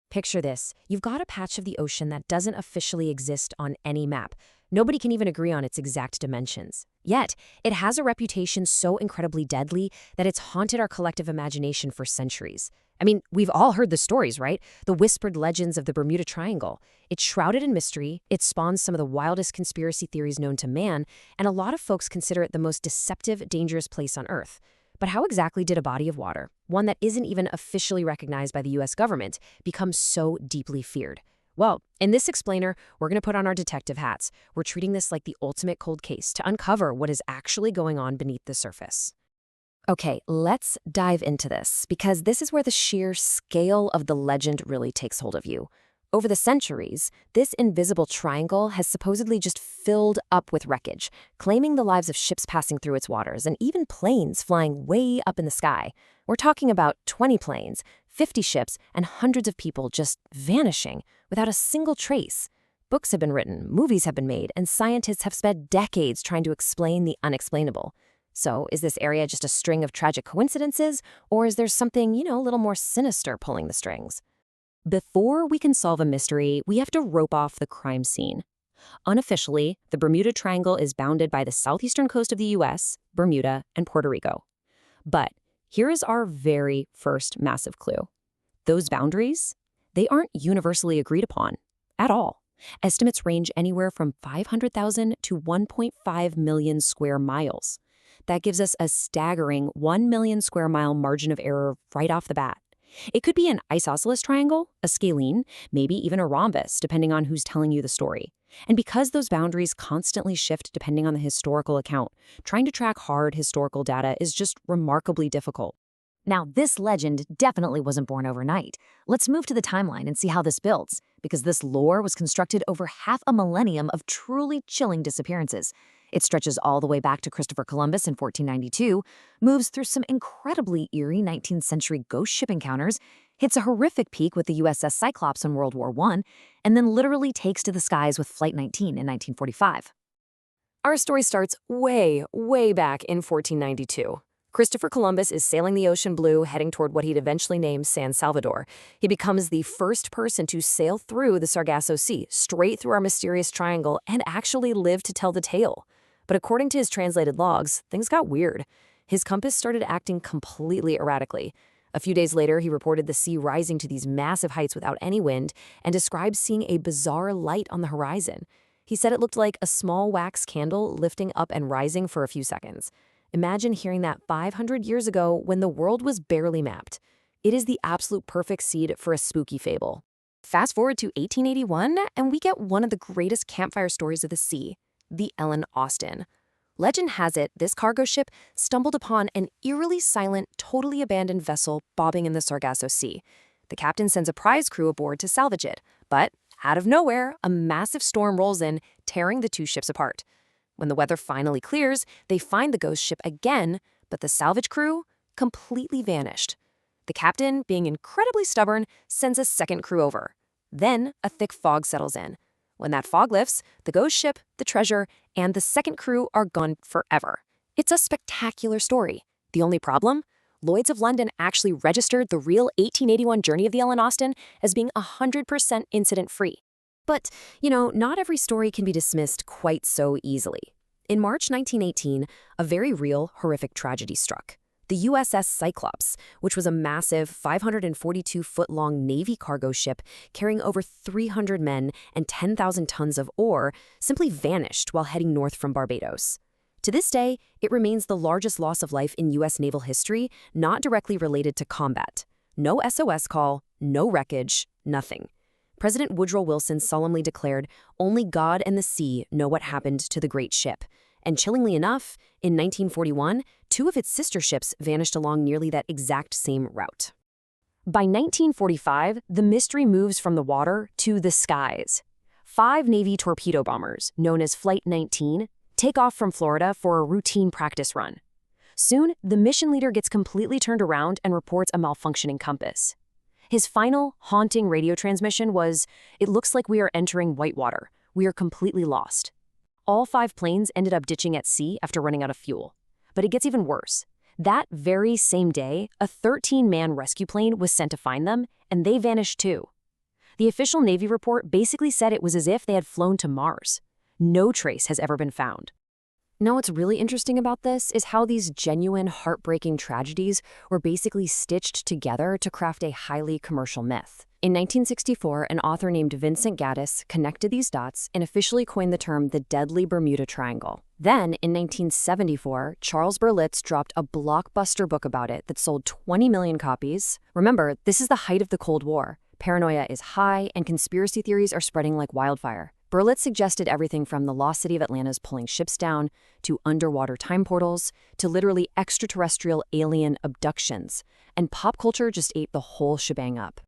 Picture this. You've got a patch of the ocean that doesn't officially exist on any map. Nobody can even agree on its exact dimensions. Yet, it has a reputation so incredibly deadly that it's haunted our collective imagination for centuries. I mean, we've all heard the stories, right? The whispered legends of the Bermuda Triangle. It's shrouded in mystery, it spawns some of the wildest conspiracy theories known to man, and a lot of folks consider it the most deceptive, dangerous place on Earth. But how exactly did a body of water, one that isn't even officially recognized by the US government, become so deeply feared? Well, in this explainer, we're going to put on our detective hats. We're treating this like the ultimate cold case to uncover what is actually going on beneath the surface. Okay, let's dive into this, because this is where the sheer scale of the legend really takes hold of you. Over the centuries, this invisible triangle has supposedly just filled up with wreckage, claiming the lives of ships passing through its waters and even planes flying way up in the sky. We're talking about 20 planes, 50 ships, and hundreds of people just vanishing without a single trace. Books have been written, movies have been made, and scientists have spent decades trying to explain the unexplainable. So, is this area just a string of tragic coincidences, or is there something, a little more sinister pulling the strings? Before we can solve a mystery, we have to rope off the crime scene. Unofficially, the Bermuda Triangle is bounded by the southeastern coast of the US, Bermuda, and Puerto Rico. But here is our very first massive clue. Those boundaries, they aren't universally agreed upon at all. Estimates range anywhere from 500,000 to 1.5 million square miles. That gives us a staggering 1 million square mile margin of error right off the bat. It could be an isosceles triangle, a scalene, maybe even a rhombus, depending on who's telling you the story. And because those boundaries constantly shift depending on the historical account, trying to track hard historical data is just remarkably difficult. Now, this legend definitely wasn't born overnight. Let's move to the timeline and see how this builds, because this lore was constructed over half a millennium of truly chilling disappearances. It stretches all the way back to Christopher Columbus in 1492, moves through some incredibly eerie 19th century ghost ship encounters, hits a horrific peak with the USS Cyclops in World War I, and then literally takes to the skies with Flight 19 in 1945. Our story starts way, way back in 1492. Christopher Columbus is sailing the ocean blue, heading toward what he'd eventually name San Salvador. He becomes the first person to sail through the Sargasso Sea, straight through our mysterious triangle, and actually live to tell the tale. But according to his translated logs, things got weird. His compass started acting completely erratically. A few days later, he reported the sea rising to these massive heights without any wind and described seeing a bizarre light on the horizon. He said it looked like a small wax candle lifting up and rising for a few seconds. Imagine hearing that 500 years ago when the world was barely mapped. It is the absolute perfect seed for a spooky fable. Fast forward to 1881, and we get one of the greatest campfire stories of the sea, the Ellen Austin. Legend has it this cargo ship stumbled upon an eerily silent, totally abandoned vessel bobbing in the Sargasso Sea. The captain sends a prize crew aboard to salvage it, but out of nowhere, a massive storm rolls in, tearing the two ships apart. When the weather finally clears, they find the ghost ship again, but the salvage crew completely vanished. The captain, being incredibly stubborn, sends a second crew over. Then a thick fog settles in. When that fog lifts, the ghost ship, the treasure, and the second crew are gone forever. It's a spectacular story. The only problem? Lloyd's of London actually registered the real 1881 journey of the Ellen Austin as being 100% incident-free. But, not every story can be dismissed quite so easily. In March 1918, a very real, horrific tragedy struck. The USS Cyclops, which was a massive 542-foot-long Navy cargo ship carrying over 300 men and 10,000 tons of ore, simply vanished while heading north from Barbados. To this day, it remains the largest loss of life in U.S. naval history, not directly related to combat. No SOS call, no wreckage, nothing. President Woodrow Wilson solemnly declared, "Only God and the sea know what happened to the great ship." And chillingly enough, in 1941, two of its sister ships vanished along nearly that exact same route. By 1945, the mystery moves from the water to the skies. 5 Navy torpedo bombers, known as Flight 19, take off from Florida for a routine practice run. Soon, the mission leader gets completely turned around and reports a malfunctioning compass. His final, haunting radio transmission was, "It looks like we are entering whitewater. We are completely lost." All 5 planes ended up ditching at sea after running out of fuel. But it gets even worse. That very same day, a 13-man rescue plane was sent to find them, and they vanished too. The official Navy report basically said it was as if they had flown to Mars. No trace has ever been found. Now, what's really interesting about this is how these genuine, heartbreaking tragedies were basically stitched together to craft a highly commercial myth. In 1964, an author named Vincent Gaddis connected these dots and officially coined the term the deadly Bermuda Triangle. Then, in 1974, Charles Berlitz dropped a blockbuster book about it that sold 20 million copies. Remember, this is the height of the Cold War. Paranoia is high, and conspiracy theories are spreading like wildfire. Berlitz suggested everything from the lost city of Atlanta's pulling ships down, to underwater time portals, to literally extraterrestrial alien abductions. And pop culture just ate the whole shebang up.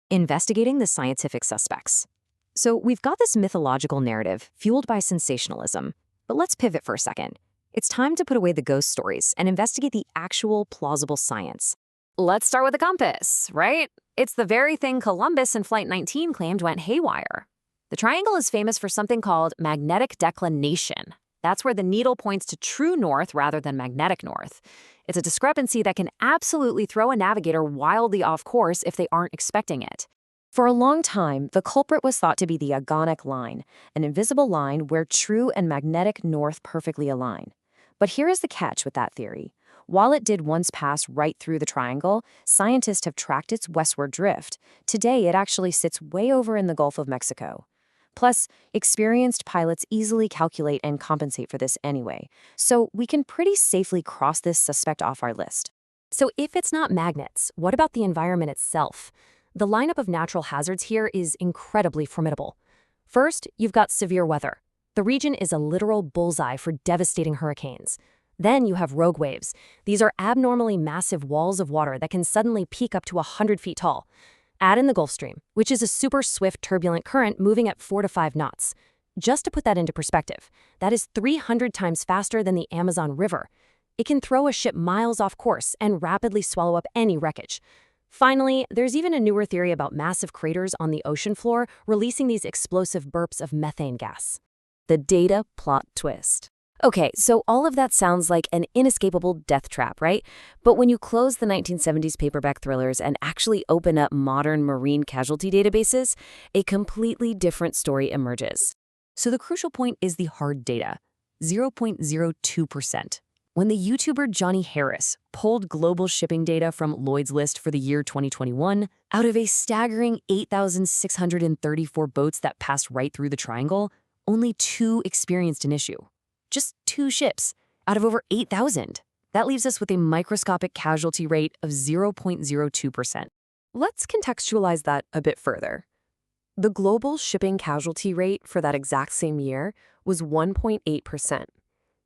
Investigating the scientific suspects. So we've got this mythological narrative fueled by sensationalism. But let's pivot for a second. It's time to put away the ghost stories and investigate the actual plausible science. Let's start with the compass, right? It's the very thing Columbus in Flight 19 claimed went haywire. The triangle is famous for something called magnetic declination. That's where the needle points to true north rather than magnetic north. It's a discrepancy that can absolutely throw a navigator wildly off course if they aren't expecting it. For a long time, the culprit was thought to be the agonic line, an invisible line where true and magnetic north perfectly align. But here is the catch with that theory. While it did once pass right through the triangle, scientists have tracked its westward drift. Today, it actually sits way over in the Gulf of Mexico. Plus, experienced pilots easily calculate and compensate for this anyway, so we can pretty safely cross this suspect off our list. So if it's not magnets, what about the environment itself? The lineup of natural hazards here is incredibly formidable. First, you've got severe weather. The region is a literal bullseye for devastating hurricanes. Then you have rogue waves. These are abnormally massive walls of water that can suddenly peak up to 100 feet tall. Add in the Gulf Stream, which is a super swift turbulent current moving at 4 to 5 knots. Just to put that into perspective, that is 300 times faster than the Amazon River. It can throw a ship miles off course and rapidly swallow up any wreckage. Finally, there's even a newer theory about massive craters on the ocean floor releasing these explosive burps of methane gas. The data plot twist. Okay, so all of that sounds like an inescapable death trap, right? But when you close the 1970s paperback thrillers and actually open up modern marine casualty databases, a completely different story emerges. So the crucial point is the hard data, 0.02%. When the YouTuber Johnny Harris pulled global shipping data from Lloyd's List for the year 2021, out of a staggering 8,634 boats that passed right through the triangle, only 2 experienced an issue. Just 2 ships out of over 8,000. That leaves us with a microscopic casualty rate of 0.02%. Let's contextualize that a bit further. The global shipping casualty rate for that exact same year was 1.8%,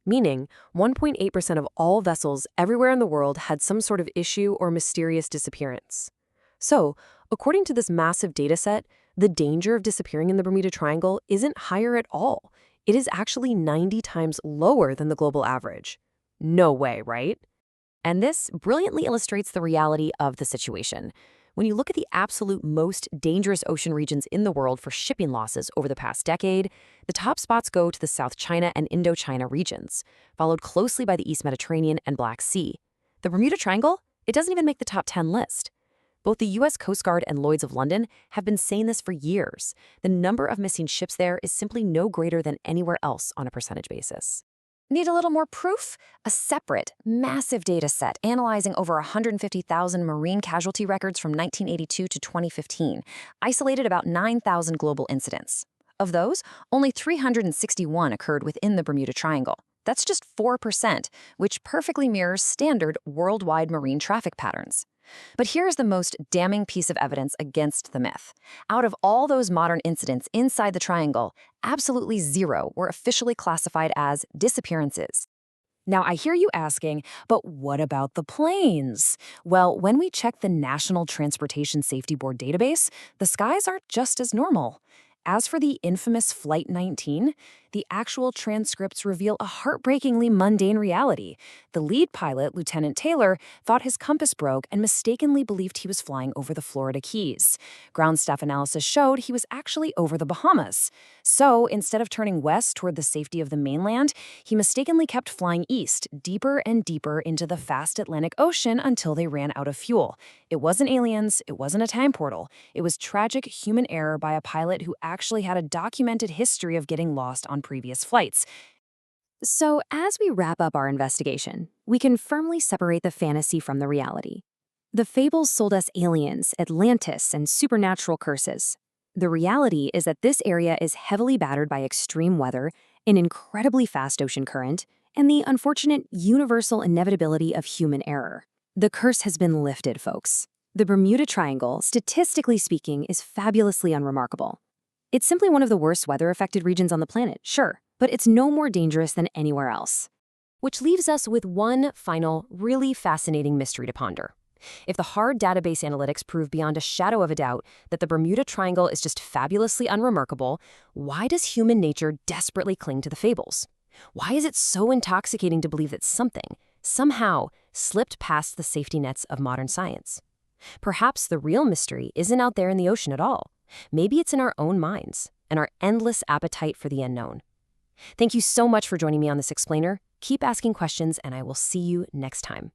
meaning 1.8% of all vessels everywhere in the world had some sort of issue or mysterious disappearance. So, according to this massive data set, the danger of disappearing in the Bermuda Triangle isn't higher at all. It is actually 90 times lower than the global average. No way, right? And this brilliantly illustrates the reality of the situation. When you look at the absolute most dangerous ocean regions in the world for shipping losses over the past decade, the top spots go to the South China and Indochina regions, followed closely by the East Mediterranean and Black Sea. The Bermuda Triangle, it doesn't even make the top 10 list. Both the U.S. Coast Guard and Lloyd's of London have been saying this for years. The number of missing ships there is simply no greater than anywhere else on a percentage basis. Need a little more proof? A separate, massive data set analyzing over 150,000 marine casualty records from 1982 to 2015 isolated about 9,000 global incidents. Of those, only 361 occurred within the Bermuda Triangle. That's just 4%, which perfectly mirrors standard worldwide marine traffic patterns. But here's the most damning piece of evidence against the myth. Out of all those modern incidents inside the triangle, absolutely 0 were officially classified as disappearances. Now, I hear you asking, but what about the planes? Well, when we check the National Transportation Safety Board database, the skies are just as normal. As for the infamous Flight 19, The actual transcripts reveal a heartbreakingly mundane reality. The lead pilot, Lieutenant Taylor, thought his compass broke and mistakenly believed he was flying over the Florida Keys. Ground staff analysis showed he was actually over the Bahamas. So, instead of turning west toward the safety of the mainland, he mistakenly kept flying east, deeper and deeper into the vast Atlantic Ocean until they ran out of fuel. It wasn't aliens, it wasn't a time portal. It was tragic human error by a pilot who actually had a documented history of getting lost on previous flights. So, as we wrap up our investigation, we can firmly separate the fantasy from the reality. The fables sold us aliens, Atlantis, and supernatural curses. The reality is that this area is heavily battered by extreme weather, an incredibly fast ocean current, and the unfortunate universal inevitability of human error. The curse has been lifted, folks. The Bermuda Triangle, statistically speaking, is fabulously unremarkable. It's simply one of the worst weather-affected regions on the planet, sure, but it's no more dangerous than anywhere else. Which leaves us with one final, really fascinating mystery to ponder. If the hard database analytics prove beyond a shadow of a doubt that the Bermuda Triangle is just fabulously unremarkable, why does human nature desperately cling to the fables? Why is it so intoxicating to believe that something, somehow, slipped past the safety nets of modern science? Perhaps the real mystery isn't out there in the ocean at all. Maybe it's in our own minds and our endless appetite for the unknown. Thank you so much for joining me on this explainer. Keep asking questions, and I will see you next time.